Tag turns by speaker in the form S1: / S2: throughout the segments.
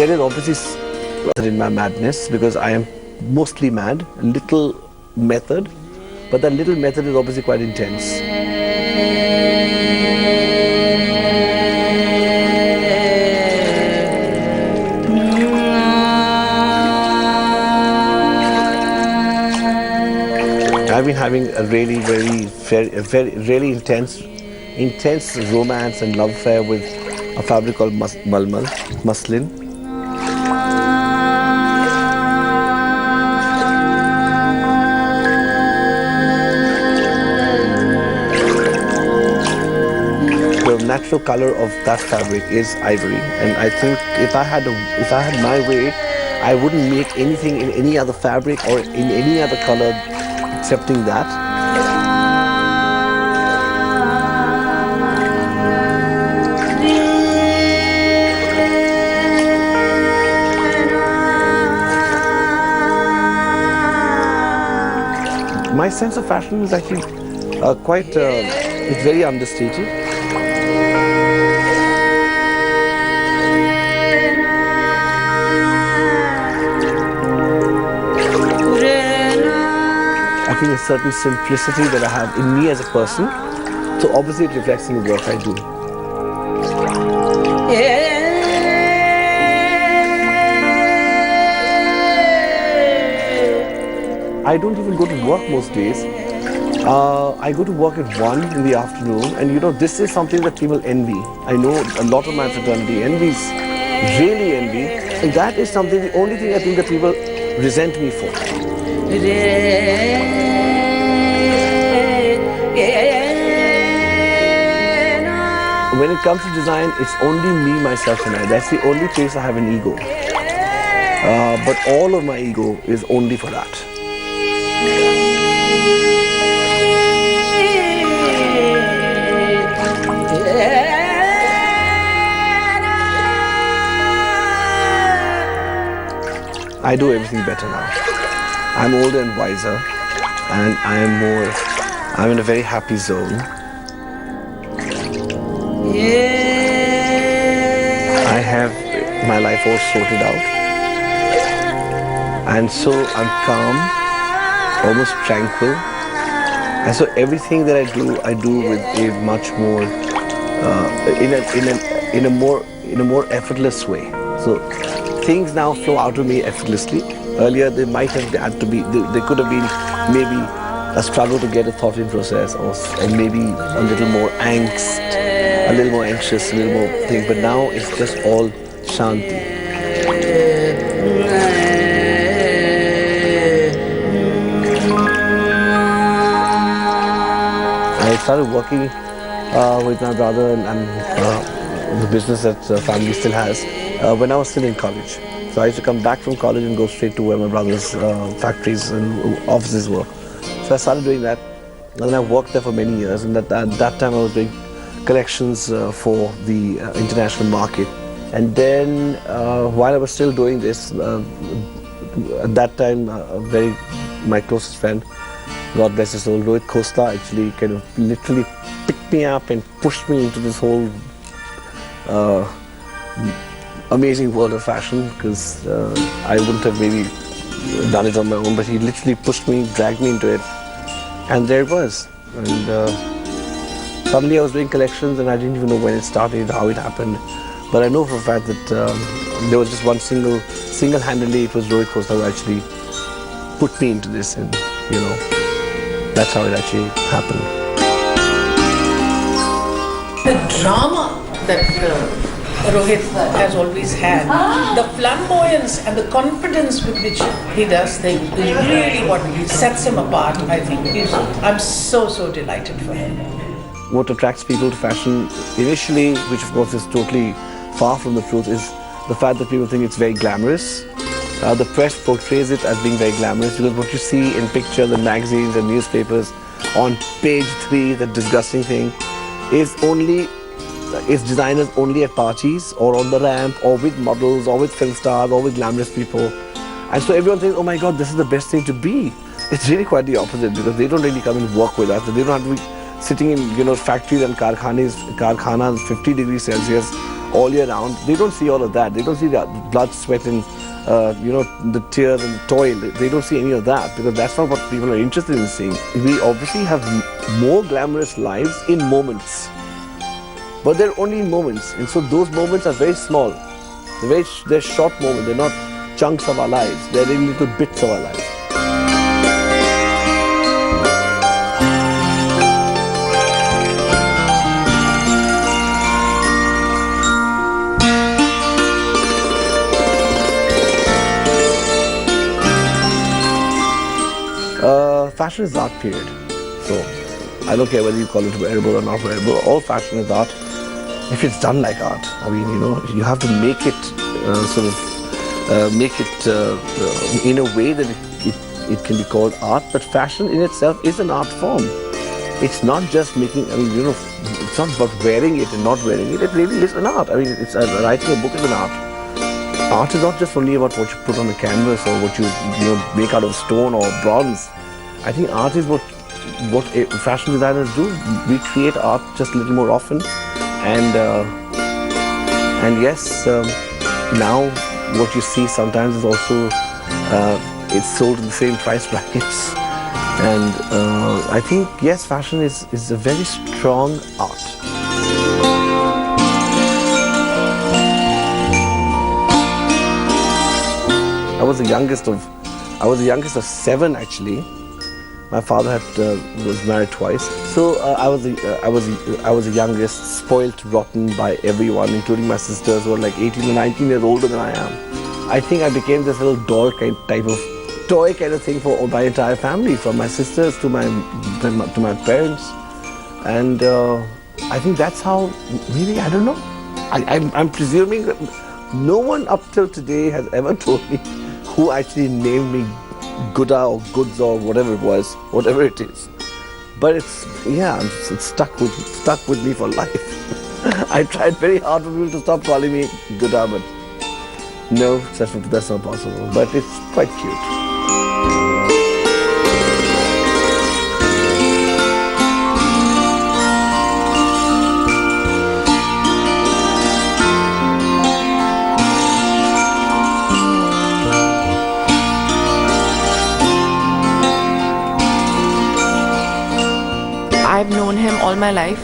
S1: There is obviously in my madness because I am mostly mad, little method, but that little method is obviously quite intense. I've been having a really really intense romance and love affair with a fabric called muslin. The natural color of that fabric is ivory, and I think if I had my way, I wouldn't make anything in any other fabric or in any other color excepting that. My sense of fashion is actually it's very understated. I think a certain simplicity that I have in me as a person, so obviously it reflects in the work I do. I don't even go to work most days. I go to work at 1 in the afternoon, and you know, this is something that people envy. I know a lot of my fraternity really envy, and that is something, the only thing I think that people resent me for. When it comes to design, it's only me, myself and I. That's the only place I have an ego. But all of my ego is only for that. I do everything better now. I'm older and wiser, and I'm in a very happy zone. I have my life all sorted out, and so I'm calm, almost tranquil, and so everything that I do with a much more in a more effortless way. So things now flow out of me effortlessly. Earlier they might have had to be, they could have been maybe a struggle to get a thought-in process, or maybe a little more angst, a little more anxious, a little more thing, but now it's just all shanti. I started working with my brother and the business that family still has when I was still in college. So I used to come back from college and go straight to where my brother's factories and offices were. So I started doing that, and then I worked there for many years, and at that time I was doing collections for the international market. And then while I was still doing this, at that time my closest friend, God bless his soul, Rohit Bal actually kind of literally picked me up and pushed me into this whole amazing world of fashion, because I wouldn't have maybe done it on my own, but he literally pushed me, dragged me into it, and there it was. And suddenly I was doing collections, and I didn't even know when it started, how it happened, but I know for a fact that there was just one single-handedly, it was Rohit Bal who actually put me into this, and you know, that's how it actually happened.
S2: The drama that Rohit has always had, the flamboyance and the confidence with which he does things is really what sets him apart, I think. I'm so delighted for him.
S1: What attracts people to fashion initially, which of course is totally far from the truth, is the fact that people think it's very glamorous. The press portrays it as being very glamorous, because what you see in pictures and magazines and newspapers on page 3, the disgusting thing, is designers only at parties or on the ramp or with models or with film stars or with glamorous people. And so everyone thinks, oh my God, this is the best thing to be. It's really quite the opposite, because they don't really come and work with us. They don't have to be sitting in, you know, factories and karkhanas 50 degrees Celsius all year round. They don't see all of that. They don't see the blood, sweat, and the tears and the toil. They don't see any of that, because that's not what people are interested in seeing. We obviously have more glamorous lives in moments, but they're only moments, and so those moments are very small. They're short moments. They're not chunks of our lives. They're really little bits of our lives. Fashion is art, period. So I don't care whether you call it wearable or not wearable. All fashion is art if it's done like art. I mean, you have to make it in a way that it can be called art. But fashion in itself is an art form. It's not just making. I mean, it's not about wearing it and not wearing it. It really is an art. I mean, it's writing a book is an art. Art is not just only about what you put on the canvas or what you make out of stone or bronze. I think art is what fashion designers do. We create art just a little more often, and yes, now what you see sometimes is also it's sold in the same price brackets, and I think yes, fashion is a very strong art. I was the youngest of 7 actually. My father was married twice, so I was the youngest, spoilt rotten by everyone, including my sisters who were like 18 or 19 years older than I am. I think I became this little doll type of toy kind of thing for my entire family, from my sisters to my parents, and I think that's how. Maybe, I don't know. I'm presuming that no one up till today has ever told me who actually named me Gooda or Goods or whatever it is. But it's stuck with me for life. I tried very hard for people to stop calling me Gooda, but no, that's not possible. But it's quite cute.
S3: I've known him all my life,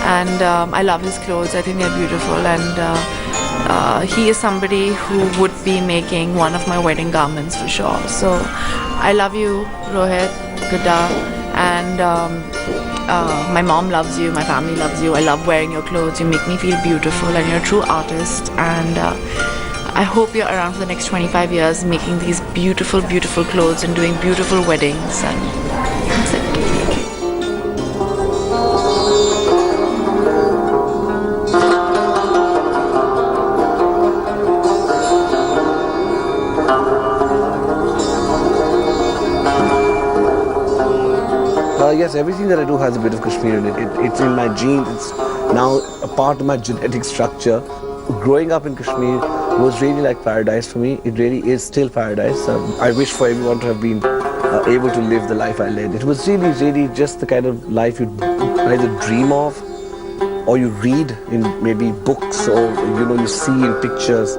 S3: and I love his clothes. I think they're beautiful, and he is somebody who would be making one of my wedding garments for sure. So I love you, Rohit, Gada, and my mom loves you, my family loves you. I love wearing your clothes. You make me feel beautiful, and you're a true artist, and I hope you're around for the next 25 years making these beautiful, beautiful clothes and doing beautiful weddings, and that's it.
S1: Yes, everything that I do has a bit of Kashmir in it. It's in my genes. It's now a part of my genetic structure. Growing up in Kashmir was really like paradise for me. It really is still paradise. I wish for everyone to have been able to live the life I led. It was really, really just the kind of life you either dream of or you read in maybe books, or you see in pictures.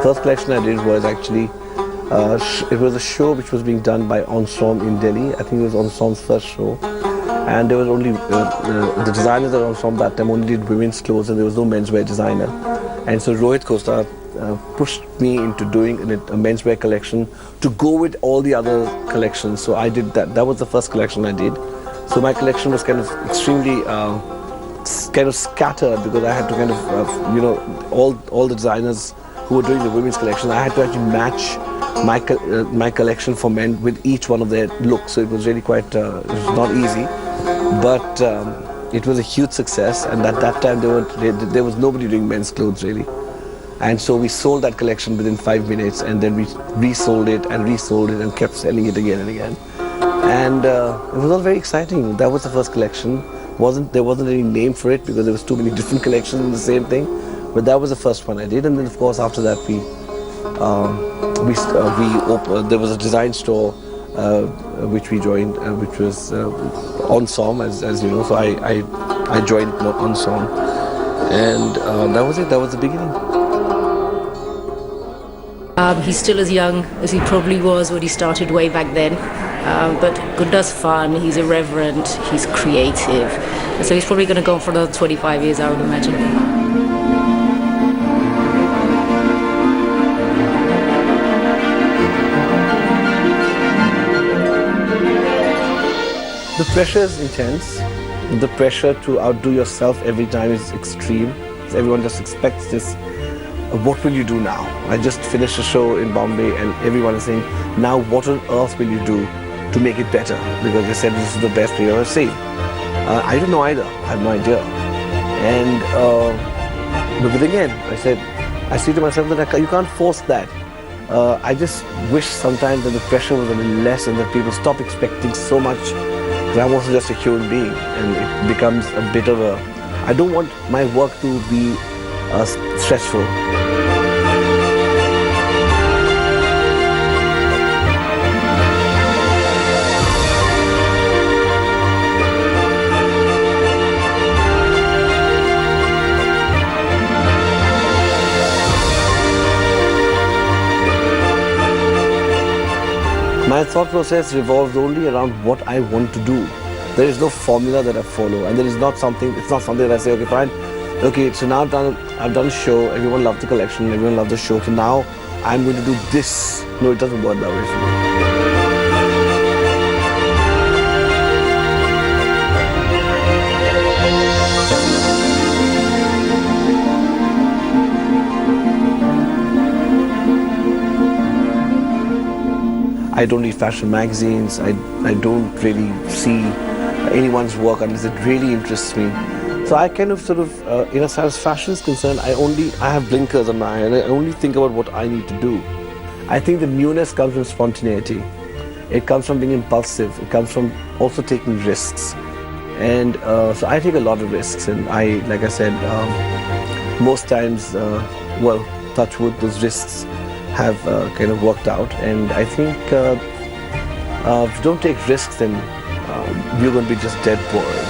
S1: First collection I did was actually, it was a show which was being done by Ensemble in Delhi. I think it was Ensemble's first show. And there was only, the designers at Ensemble that time only did women's clothes, and there was no menswear designer. And so Rohit Costa pushed me into doing a menswear collection to go with all the other collections. So I did that. That was the first collection I did. So my collection was kind of extremely scattered, because I had to kind of, all the designers who were doing the women's collection, I had to actually match my collection for men with each one of their looks. So it was really quite, it was not easy, but it was a huge success. And at that time there was nobody doing men's clothes really. And so we sold that collection within 5 minutes, and then we resold it and kept selling it again and again. And it was all very exciting. That was the first collection. There wasn't any name for it because there was too many different collections in the same thing. But that was the first one I did, and then of course after that there was a design store which we joined, which was Ensemble, as you know. So I joined Ensemble, and that was it. That was the beginning.
S4: He's still as young as he probably was when he started way back then. But Gunda's fun, he's irreverent, he's creative. So he's probably going to go on for another 25 years, I would imagine.
S1: The pressure is intense. The pressure to outdo yourself every time is extreme. Everyone just expects this. What will you do now? I just finished a show in Bombay and everyone is saying, now what on earth will you do to make it better? Because they said this is the best you've ever seen. I don't know either. I have no idea. And but then again, I say to myself that you can't force that. I just wish sometimes that the pressure was a little less and that people stop expecting so much. Because I'm also just a human being and it becomes a bit of a... I don't want my work to be stressful. My thought process revolves only around what I want to do. There is no formula that I follow, and it's not something that I say, okay, fine, okay, so now I've done a show, everyone loved the collection, everyone loved the show, so now I'm going to do this. No, it doesn't work that way for me. I don't read fashion magazines. I don't really see anyone's work unless it really interests me. So I kind of as far as fashion is concerned, I have blinkers on my eye and I only think about what I need to do. I think the newness comes from spontaneity. It comes from being impulsive. It comes from also taking risks. And so I take a lot of risks, and like I said, most times, touch wood, those risks have kind of worked out. And I think if you don't take risks, then you're going to be just dead boring.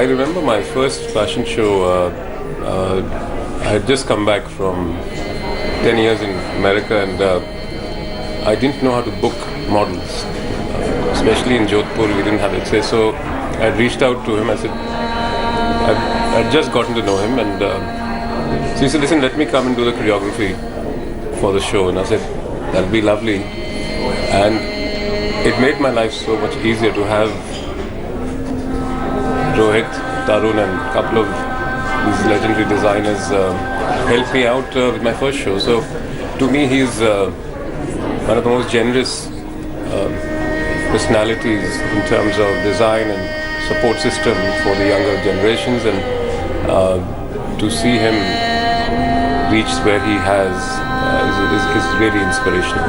S5: I remember my first fashion show. I had just come back from 10 years in America, and I didn't know how to book models, especially in Jodhpur. We didn't have access, so I reached out to him. I said, I'd just gotten to know him, and so he said, listen, let me come and do the choreography for the show. And I said, that'll be lovely. And it made my life so much easier to have Rohit, Tarun and a couple of these legendary designers helped me out with my first show. So to me, he's one of the most generous personalities in terms of design and support system for the younger generations, and to see him reach where he has is really inspirational.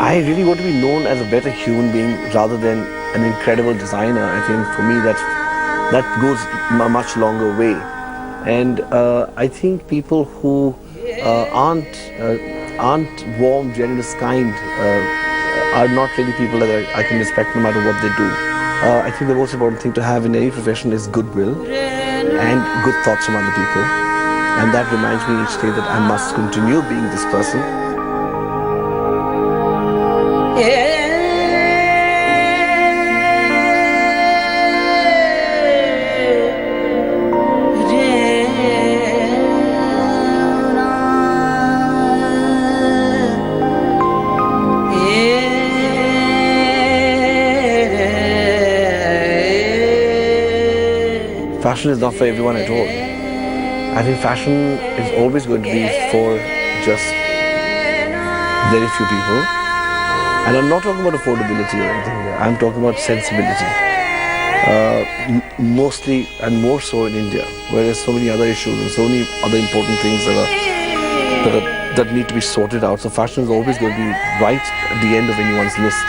S1: I really want to be known as a better human being rather than an incredible designer. I think for me that goes a much longer way. And I think people who aren't warm, generous, kind are not really people that I can respect no matter what they do. I think the most important thing to have in any profession is goodwill and good thoughts from other people. And that reminds me each day that I must continue being this person. fashion is not for everyone at all. I think fashion is always going to be for just very few people. And I'm not talking about affordability or anything. I'm talking about sensibility. Mostly and more so in India, where there's so many other issues and so many other important things that need to be sorted out. So fashion is always going to be right at the end of anyone's list.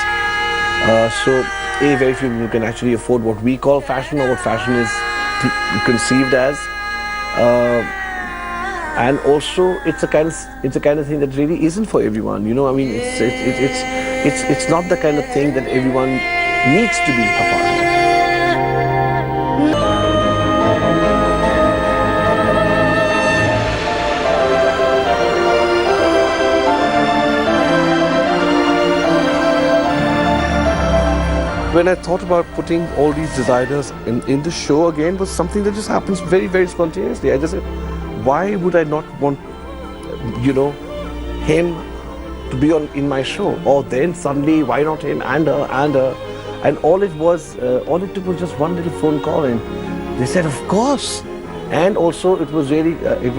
S1: So very few people can actually afford what we call fashion or what fashion is conceived as. And also, it's a kind of thing that really isn't for everyone. You know, I mean, it's not the kind of thing that everyone needs to be a part of. When I thought about putting all these designers in the show again, was something that just happens very, very spontaneously. I just said, why would I not want, him to be in my show? Or then suddenly, why not him and her and her? And all it took was just one little phone call, and they said, of course. And also, it was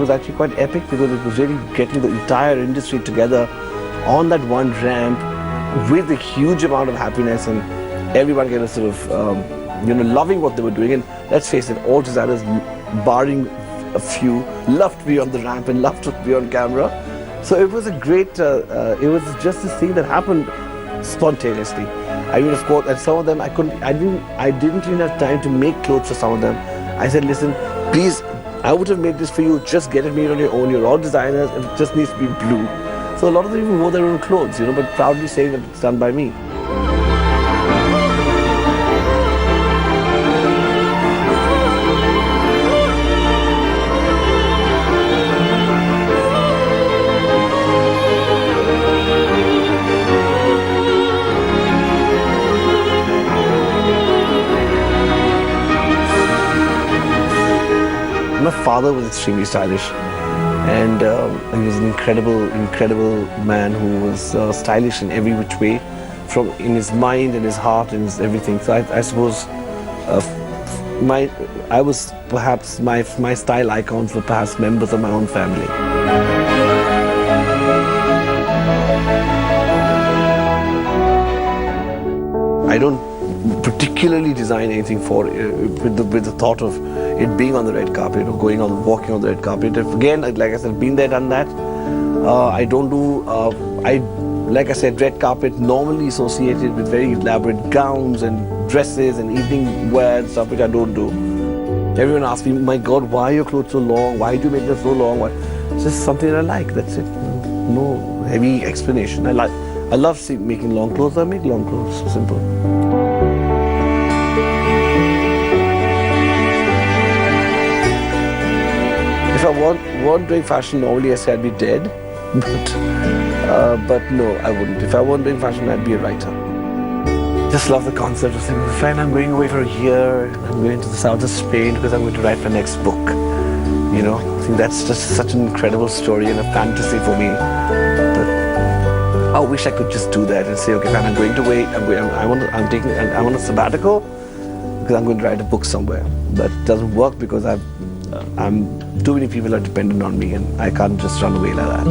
S1: actually quite epic, because it was really getting the entire industry together on that one ramp with a huge amount of happiness, and everyone kind of sort of, loving what they were doing. And let's face it, all designers, barring a few, loved to be on the ramp and loved to be on camera. So it was a great, it was just this thing that happened spontaneously. I mean, of course, and some of them I didn't even have time to make clothes for some of them. I said, listen, please, I would have made this for you, just get it made on your own. You're all designers, it just needs to be blue. So a lot of them even wore their own clothes, but proudly saying that it's done by me. My father was extremely stylish, and he was an incredible man who was stylish in every which way, in his mind and his heart and his everything. So I suppose my style icons were perhaps members of my own family. I don't particularly design anything for with the thought of it being on the red carpet or walking on the red carpet. Again, like I said, been there, done that. I don't do. Like I said, red carpet normally associated with very elaborate gowns and dresses and evening wear and stuff, which I don't do. Everyone asks me, "My God, why are your clothes so long? Why do you make them so long?" It's just something that I like. That's it. No heavy explanation. I love making long clothes. I make long clothes. Simple. If I weren't doing fashion, normally I say I'd be dead. But no, I wouldn't. If I weren't doing fashion, I'd be a writer. Just love the concept of saying, friend, I'm going away for a year. I'm going to the south of Spain because I'm going to write my next book. I think that's just such an incredible story and a fantasy for me. But I wish I could just do that and say, okay, fine, I'm going to wait. I'm on a sabbatical because I'm going to write a book somewhere. That doesn't work because too many people are dependent on me, and I can't just run away like that.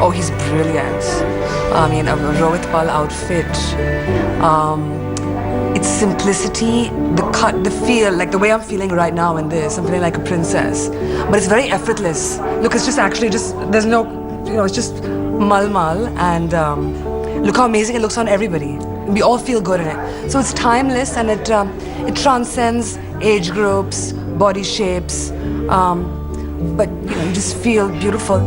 S6: Oh, he's brilliant. I mean, a Rohit Bal outfit. Its simplicity, the cut, the feel, like the way I'm feeling right now in this, I'm feeling like a princess. But it's very effortless. Look, it's just actually there's no, it's just mal, and look how amazing it looks on everybody. We all feel good in it. So it's timeless, and it transcends age groups, body shapes, but you just feel beautiful.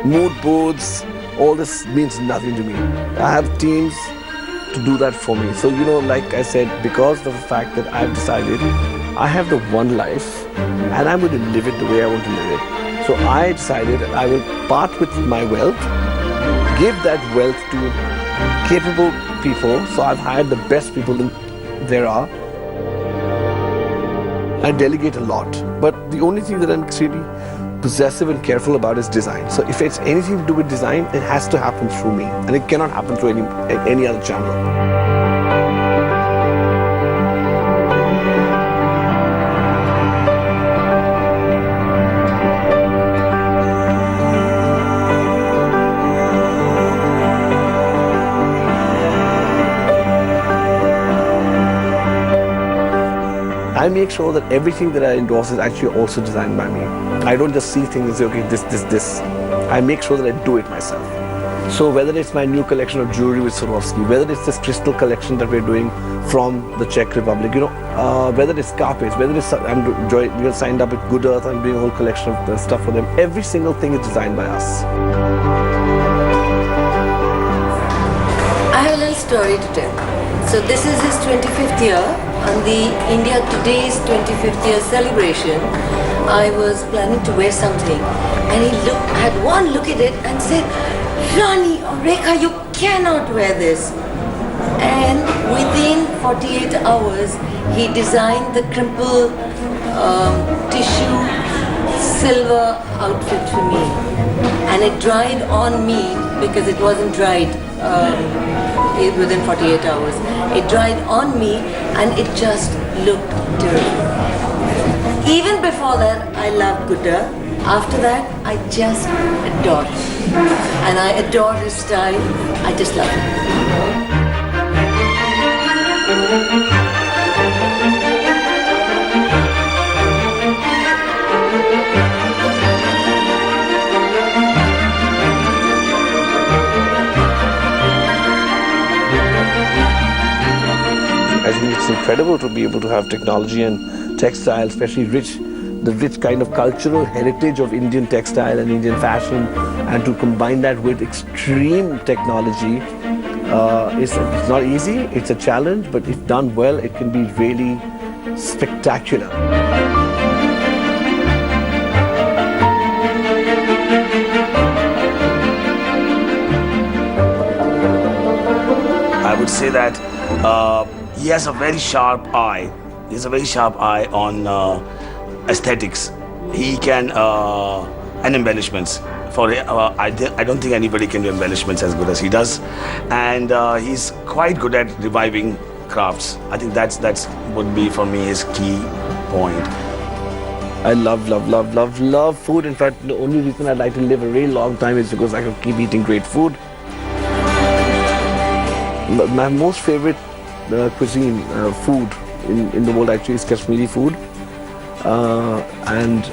S1: Mood boards, all this means nothing to me. I have teams to do that for me. So like I said, because of the fact that I've decided I have the one life and I'm going to live it the way I want to live it. So I decided I will part with my wealth, give that wealth to capable people. So I've hired the best people there are. I delegate a lot. But the only thing that I'm really possessive and careful about is design. So if it's anything to do with design, it has to happen through me, and it cannot happen through any other channel. I make sure that everything that I endorse is actually also designed by me. I don't just see things and say, okay, this. I make sure that I do it myself. So whether it's my new collection of jewelry with Swarovski, whether it's this crystal collection that we're doing from the Czech Republic, whether it's carpets, whether it's we're signed up with Good Earth, I'm doing a whole collection of stuff for them. Every single thing is designed by us.
S7: I have a little story to tell. So this is his 25th year. On the India Today's 25th year celebration, I was planning to wear something, and he had one look at it and said, "Rani or Rekha, you cannot wear this." And within 48 hours, he designed the crumple tissue silver outfit for me, and it dried on me because it wasn't dried within 48 hours. It dried on me and it just looked terrible. Even before that, I loved Gudda. After that, I just adored him. And I adore his style. I just love him.
S1: I think it's incredible to be able to have technology and textile, especially the rich kind of cultural heritage of Indian textile and Indian fashion, and to combine that with extreme technology. It's not easy, it's a challenge, but if done well, it can be really spectacular.
S8: I would say that he has a very sharp eye. He has a very sharp eye on aesthetics. He can and embellishments. I don't think anybody can do embellishments as good as he does, and he's quite good at reviving crafts. I think that's would be for me his key point.
S1: I love food. In fact, the only reason I'd like to live a really long time is because I can keep eating great food. My most favorite cuisine, food in the world actually is Kashmiri food. And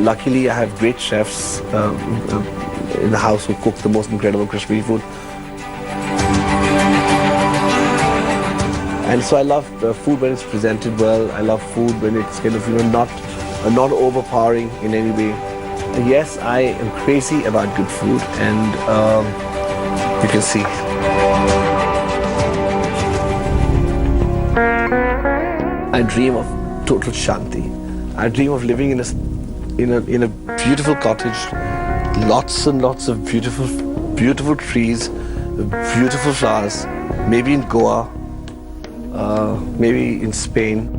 S1: luckily I have great chefs in the house who cook the most incredible Kashmiri food. And so I love food when it's presented well. I love food when it's kind of not overpowering in any way. Yes, I am crazy about good food, and you can see. I dream of total shanti. I dream of living in a beautiful cottage, lots and lots of beautiful trees, beautiful flowers. Maybe in Goa, maybe in Spain.